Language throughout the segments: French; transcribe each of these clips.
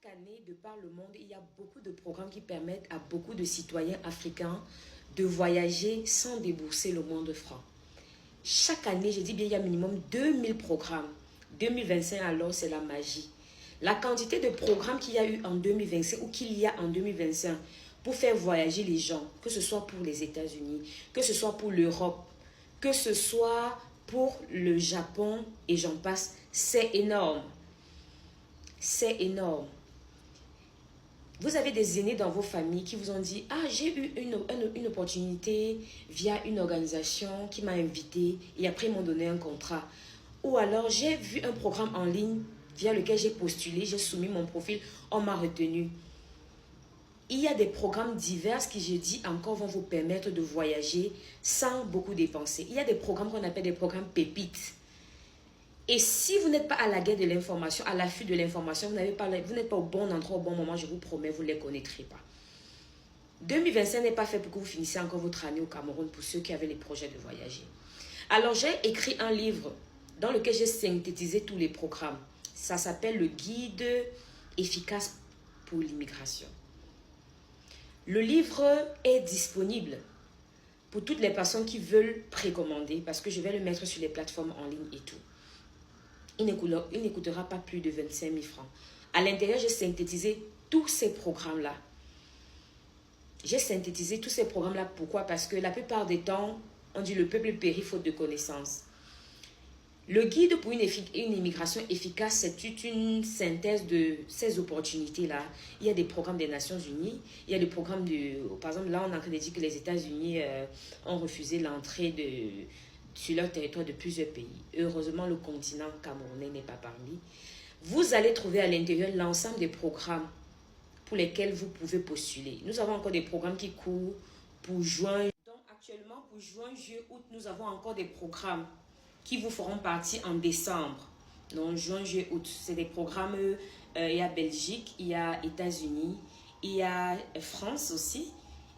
Chaque année, de par le monde, il y a beaucoup de programmes qui permettent à beaucoup de citoyens africains de voyager sans débourser le moindre franc. Chaque année, je dis bien, il y a minimum 2000 programmes. 2025, alors, c'est la magie. La quantité de programmes qu'il y a eu en 2025 ou qu'il y a en 2025 pour faire voyager les gens, que ce soit pour les États-Unis, que ce soit pour l'Europe, que ce soit pour le Japon et j'en passe, c'est énorme. C'est énorme. Vous avez des aînés dans vos familles qui vous ont dit « Ah, j'ai eu une opportunité via une organisation qui m'a invité et après ils m'ont donné un contrat. » Ou alors, j'ai vu un programme en ligne via lequel j'ai postulé, j'ai soumis mon profil, on m'a retenu. Il y a des programmes divers qui, je dis encore, vont vous permettre de voyager sans beaucoup dépenser. Il y a des programmes qu'on appelle des programmes pépites. Et si vous n'êtes pas à la guerre de l'information, à l'affût de l'information, vous n'êtes pas au bon endroit, au bon moment, je vous promets, vous ne les connaîtrez pas. 2025 n'est pas fait pour que vous finissiez encore votre année au Cameroun pour ceux qui avaient les projets de voyager. Alors, j'ai écrit un livre dans lequel j'ai synthétisé tous les programmes. Ça s'appelle le guide efficace pour l'immigration. Le livre est disponible pour toutes les personnes qui veulent précommander parce que je vais le mettre sur les plateformes en ligne et tout. Il n'écoutera pas plus de 25 000 francs. À l'intérieur, j'ai synthétisé tous ces programmes-là. J'ai synthétisé tous ces programmes-là. Pourquoi? Parce que la plupart des temps, on dit le peuple périt faute de connaissances. Le guide pour une immigration efficace, c'est une synthèse de ces opportunités-là. Il y a des programmes des Nations Unies, il y a des programmes par exemple, là, on a dit que les États-Unis ont refusé l'entrée sur leur territoire de plusieurs pays. Heureusement, le continent camerounais n'est pas parmi. Vous allez trouver à l'intérieur l'ensemble des programmes pour lesquels vous pouvez postuler. Nous avons encore des programmes qui courent pour juin. Donc, actuellement, pour juin, juillet, août, nous avons encore des programmes qui vous feront partie en décembre. Donc, juin, juillet, août. C'est des programmes, il y a Belgique, il y a États-Unis, il y a France aussi,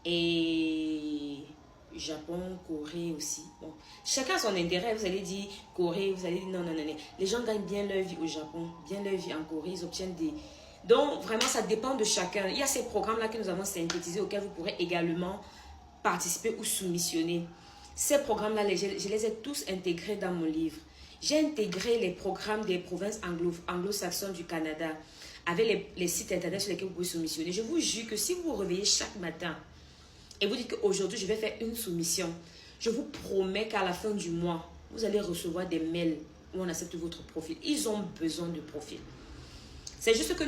et Japon, Corée aussi. Bon, chacun a son intérêt. Vous allez dire Corée, vous allez dire non, non, non, non. Les gens gagnent bien leur vie au Japon, bien leur vie en Corée, ils obtiennent des... Donc, vraiment, ça dépend de chacun. Il y a ces programmes-là que nous avons synthétisés auxquels vous pourrez également participer ou soumissionner. Ces programmes-là, je les ai tous intégrés dans mon livre. J'ai intégré les programmes des provinces anglo-saxonnes du Canada avec les sites internet sur lesquels vous pouvez soumissionner. Je vous jure que si vous vous réveillez chaque matin et vous dites qu'aujourd'hui, je vais faire une soumission, je vous promets qu'à la fin du mois, vous allez recevoir des mails où on accepte votre profil. Ils ont besoin de profil. C'est juste que